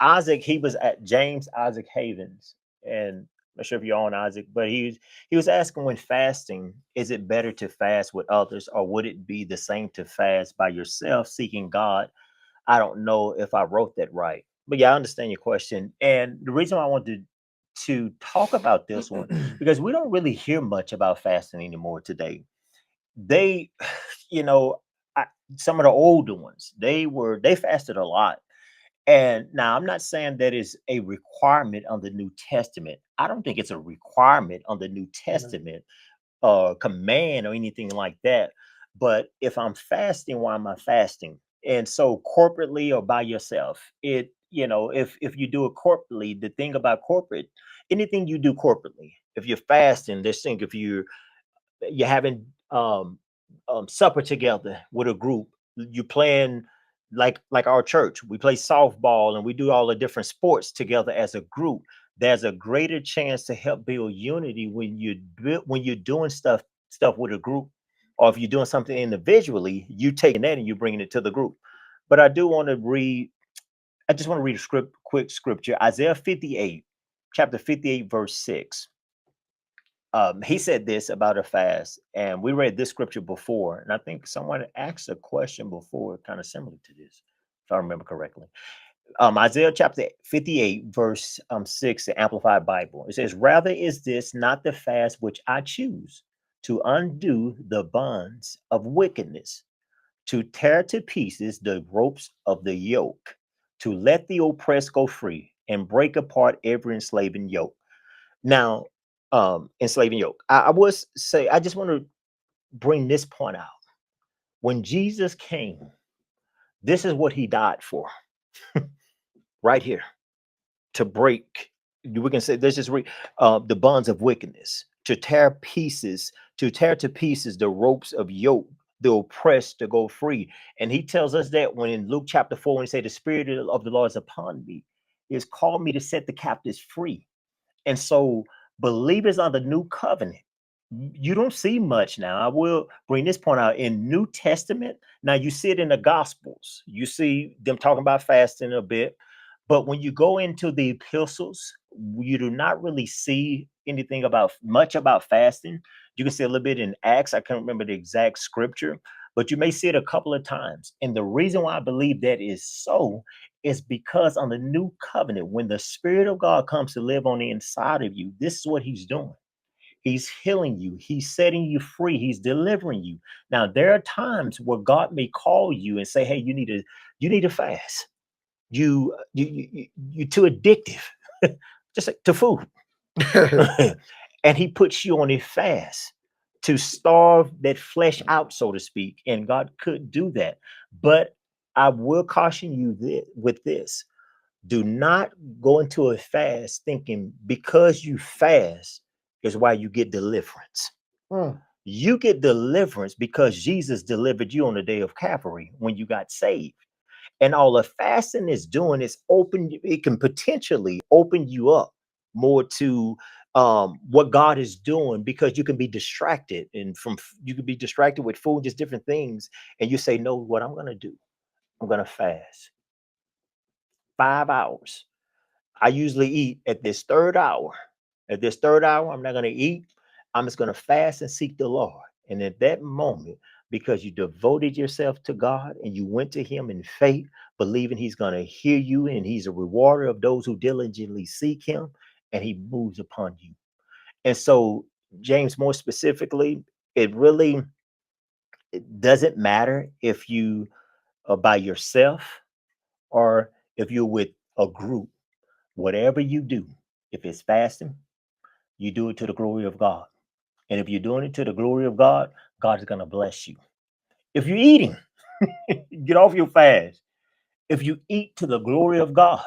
Isaac, he was at James Isaac Havens, and I'm not sure if you're on Isaac, but he was asking, when fasting, is it better to fast with others, or would it be the same to fast by yourself seeking God? I don't know if I wrote that right, but yeah, I understand your question. And the reason why I wanted to talk about this one, because we don't really hear much about fasting anymore today. They, you know, I, some of the older ones, they fasted a lot. And now I'm not saying that is a requirement on the New Testament. I don't think it's a requirement on the New Amen. Testament, command or anything like that. But if I'm fasting, why am I fasting? And so corporately or by yourself, if you do it corporately, the thing about corporate, anything you do corporately, if you're fasting, this thing, if you're having supper together with a group, you playing, like our church, we play softball and we do all the different sports together as a group. There's a greater chance to help build unity when you're doing stuff with a group, or if you're doing something individually, you taking that and you bringing it to the group. But I just want to read a quick scripture, Isaiah 58, chapter 58, verse 6. He said this about a fast, and we read this scripture before, and I think someone asked a question before, kind of similar to this, if I remember correctly. Isaiah chapter 58, verse 6, the Amplified Bible. It says, "Rather is this not the fast which I choose, to undo the bonds of wickedness, to tear to pieces the ropes of the yoke, to let the oppressed go free, and break apart every enslaving yoke." Now, enslaving yoke. I would say, I just want to bring this point out. When Jesus came, this is what he died for, right here, to break. We can say this is the bonds of wickedness, to tear to pieces the ropes of yoke, the oppressed to go free. And he tells us that when in Luke chapter 4, when he say, "The Spirit of the Lord is upon me, he has called me to set the captives free." And so, believers on the new covenant, you don't see much now. I will bring this point out in New Testament. Now you see it in the Gospels. You see them talking about fasting a bit, but when you go into the epistles, you do not really see anything about much about fasting. You can see a little bit in Acts. I can't remember the exact scripture, but you may see it a couple of times. And the reason why I believe that is so is because on the new covenant, when the Spirit of God comes to live on the inside of you, this is what He's doing. He's healing you. He's setting you free. He's delivering you. Now, there are times where God may call you and say, "Hey, you need to fast. You're too addictive, just like to food." And He puts you on a fast to starve that flesh out, so to speak. And God could do that. But I will caution you with this: do not go into a fast thinking because you fast is why you get deliverance. Mm. You get deliverance because Jesus delivered you on the day of Calvary when you got saved. And all the fasting is doing is it can potentially open you up more to what God is doing, because you can be distracted, and you can be distracted with food, just different things. And you say, "No, what I'm going to do, I'm going to fast 5 hours. I usually eat at this third hour. At this third hour, I'm not going to eat. I'm just going to fast and seek the Lord." And at that moment, because you devoted yourself to God and you went to Him in faith, believing He's going to hear you and He's a rewarder of those who diligently seek Him, and He moves upon you. And so, James, more specifically, it doesn't matter if you are by yourself or if you're with a group. Whatever you do, if it's fasting, you do it to the glory of God. And if you're doing it to the glory of God, God is going to bless you. If you're eating, get off your fast. If you eat to the glory of God,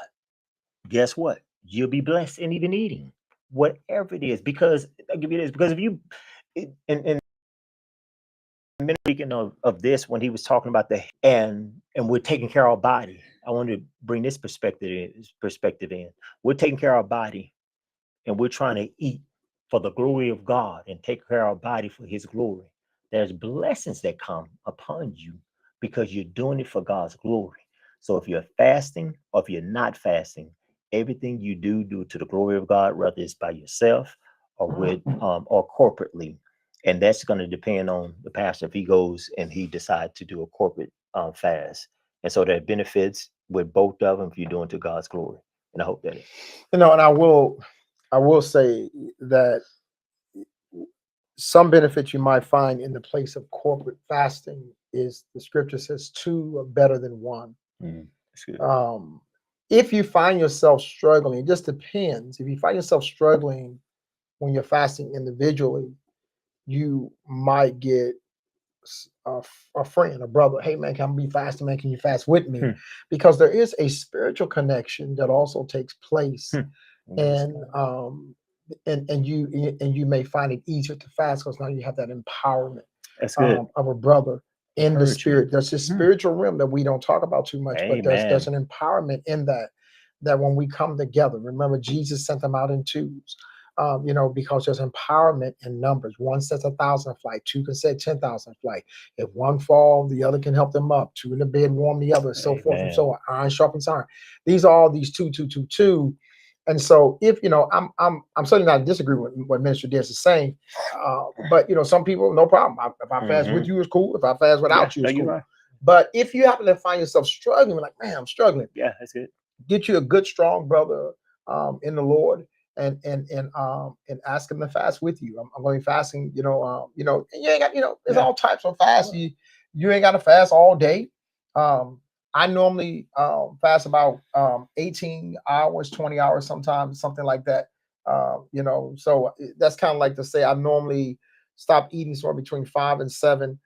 guess what? You'll be blessed in even eating, whatever it is. Because I'll give you this, because if you, and speaking of this, when he was talking about and we're taking care of our body, I want to bring this perspective in. We're taking care of our body, and we're trying to eat for the glory of God and take care of our body for His glory. There's blessings that come upon you because you're doing it for God's glory. So if you're fasting or if you're not fasting, everything you do to the glory of God, whether it's by yourself or with or corporately. And that's going to depend on the pastor if he goes and he decides to do a corporate fast. And so that benefits with both of them if you're doing to God's glory. And I hope that it. And I will say that some benefits you might find in the place of corporate fasting is the scripture says two are better than one. That's good. Um, if you find yourself struggling, it just depends. If you find yourself struggling when you're fasting individually, you might get a friend, a brother. Hey man, can I be fasting? Man, can you fast with me? Because there is a spiritual connection that also takes place, and you may find it easier to fast because now you have that empowerment That's good. of a brother in the Encouragement. spirit. There's this spiritual realm that we don't talk about too much, but there's Amen. an empowerment in that when we come together. Remember, Jesus sent them out in twos. Because there's empowerment in numbers. One sets 1,000 flight, two can set 10,000 flight. If one fall, the other can help them up. Two in the bed warm the other, so forth and Amen. so on. Iron sharpens iron. These are all these two, two, two, two. And so, if I'm certainly not disagreeing with what Minister Diaz is saying, but some people, no problem. If I fast with you, it's cool. If I fast Yeah, without you, no, it's you're cool. right. But if you happen to find yourself struggling, like, man, I'm struggling, Yeah, that's good. get you a good, strong brother in the Lord, and ask him to fast with you. I'm going to be fasting. And you ain't got there's Yeah. all types of fast. You ain't got to fast all day. I normally fast about 18 hours, 20 hours, sometimes something like that. So that's kind of like to say I normally stop eating somewhere between 5 and 7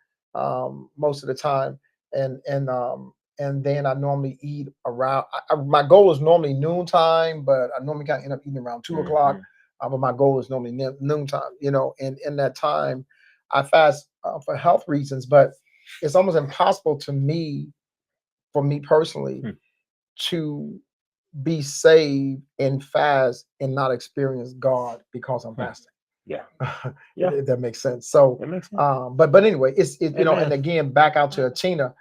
most of the time, and then I normally eat around. My goal is normally noontime, but I normally kind of end up eating around 2 o'clock. But my goal is normally noontime. And in that time, I fast for health reasons. But it's almost impossible to me, for me personally, to be saved and fast and not experience God because I'm fasting. Yeah. Yeah. If that makes sense. So, That makes sense. but anyway, and Amen. again, back out to Tina,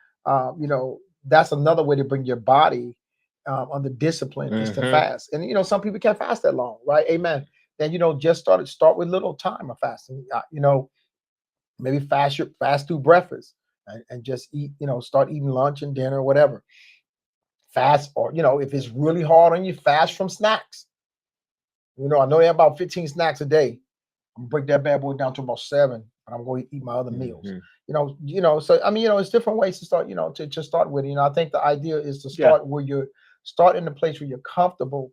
that's another way to bring your body under discipline is to fast. And some people can't fast that long, right? Amen. Then just start with little time of fasting. Maybe fast through breakfast and just eat. Start eating lunch and dinner or whatever. Fast, or if it's really hard on you, fast from snacks. I know they have about 15 snacks a day. I'm gonna break that bad boy down to about 7, and I'm going to eat my other meals. So I mean, it's different ways to start. To start with. I think the idea is to Yeah. start where you start in a place where you're comfortable,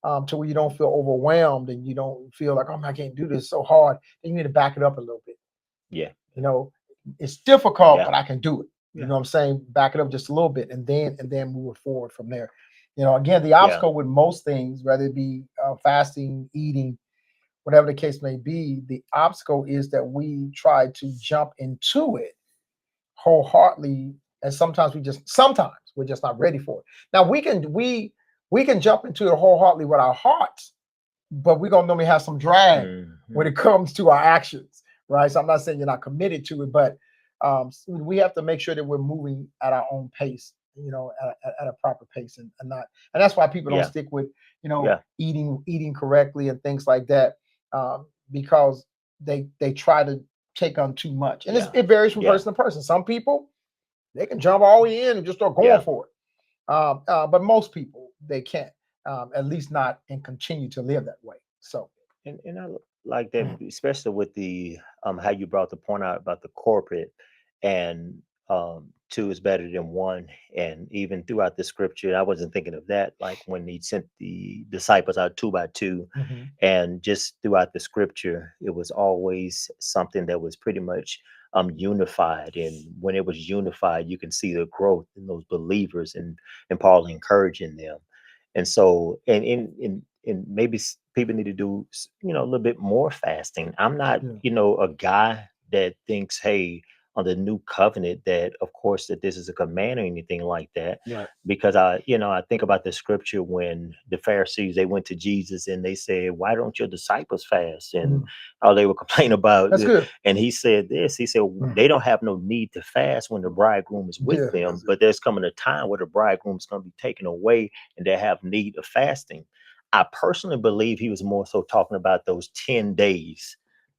to where you don't feel overwhelmed and you don't feel like, oh man, I can't do this, so hard. Then you need to back it up a little bit. Yeah. It's difficult, Yeah. but I can do it. You Yeah. know what I'm saying? Back it up just a little bit, and then move it forward from there. Again, the Yeah. obstacle with most things, whether it be fasting, eating, whatever the case may be, the obstacle is that we try to jump into it wholeheartedly, and sometimes we're just not ready for it. Now we can jump into it wholeheartedly with our hearts, but we're gonna normally have some drag when it comes to our actions, right? So I'm not saying you're not committed to it, but we have to make sure that we're moving at our own pace, at a proper pace, and not, and that's why people don't Yeah. stick with, Yeah. eating correctly and things like that, because they try to take on too much, and Yeah. it varies from Yeah. person to person. Some people, they can jump all the way in and just start going Yeah. for it, but most people they can't, at least not, and continue to live that way. So, And I like that, especially with the how you brought the point out about the corporate and two is better than one. And even throughout the scripture, I wasn't thinking of that, like when he sent the disciples out two by two, and just throughout the scripture, it was always something that was pretty much unified. And when it was unified, you can see the growth in those believers and Paul encouraging them. And so, and maybe people need to do a little bit more fasting. I'm not yeah. a guy that thinks, hey, on the new covenant that, of course, that this is a command or anything like that. Right. Because I think about the scripture when the Pharisees, they went to Jesus and they said, "Why don't your disciples fast?" And Mhm. all they were complaining about. That's good. And he said this. He said, Mm. "They don't have no need to fast when the bridegroom is with Yeah, them, that's it. but there's coming a time where the bridegroom is going to be taken away, and they have need of fasting." I personally believe he was more so talking about those 10 days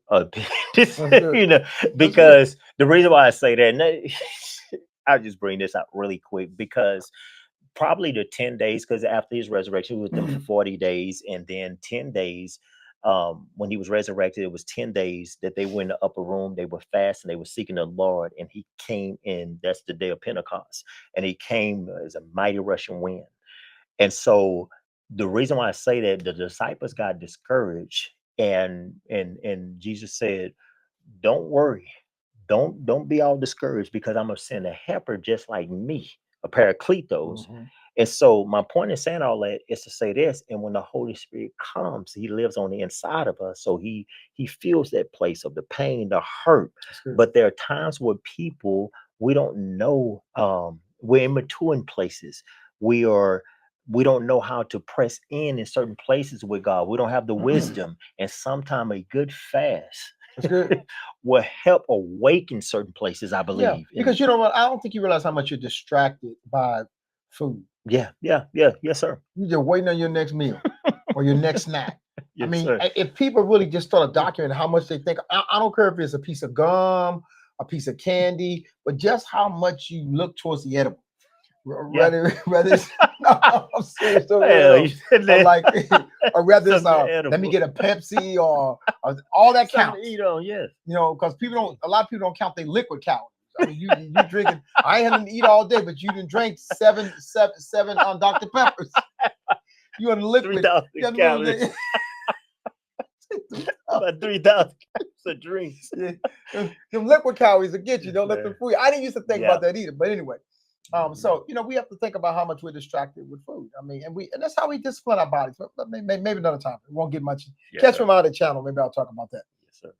of this, That's good. That's good. because the reason why I say that, and I'll just bring this out really quick, because probably the 10 days, because after his resurrection, he was with them for Mhm. 40 days, and then 10 days. When he was resurrected, it was 10 days that they went in the upper room, they were fasting, they were seeking the Lord, and he came in. That's the day of Pentecost, and he came as a mighty rushing wind. And so the reason why I say that, the disciples got discouraged, and Jesus said, "Don't worry. Don't be all discouraged, because I'm gonna send a helper just like me, a paracletos." Mhm. And so my point in saying all that is to say this: and when the Holy Spirit comes, he lives on the inside of us. So he feels that place of the pain, the hurt. That's good. But there are times where people, we don't know, we're immature in places. We are we don't know how to press in certain places with God. We don't have the wisdom. And sometimes a good fast That's good. will help awaken certain places, I Yeah, believe. And because you know what? I don't think you realize how much you're distracted by food. yeah, yeah, yeah, yes, sir. You're just waiting on your next meal or your next snack. I Yes, mean, sir. if people really just start documenting how much they think, I don't care if it's a piece of gum, a piece of candy, but just how much you look towards the edible. Yeah. Whether it's no, I'm serious, don't get me Well, wrong. you said Or that. like, or whether it's Something let me edible. get a Pepsi or all that Something to counts. eat on, yes. You know, because people don't. A lot of people don't count their liquid calories. I mean, you drinking. I ain't having to eat all day, but you didn't drink seven on Dr. Peppers. You on the liquid. You 3,000 on calories. the About 3,000 calories of drinks. yeah, them liquid calories will get you. Yes, Don't let them sir. fool you. I didn't used to think Yeah. about that either. But anyway, Mhm. so we have to think about how much we're distracted with food. I mean, and that's how we discipline our bodies. But maybe another time. It won't get much. Yes, Catch sir. from out of the channel. Maybe I'll talk about that. Yes, sir.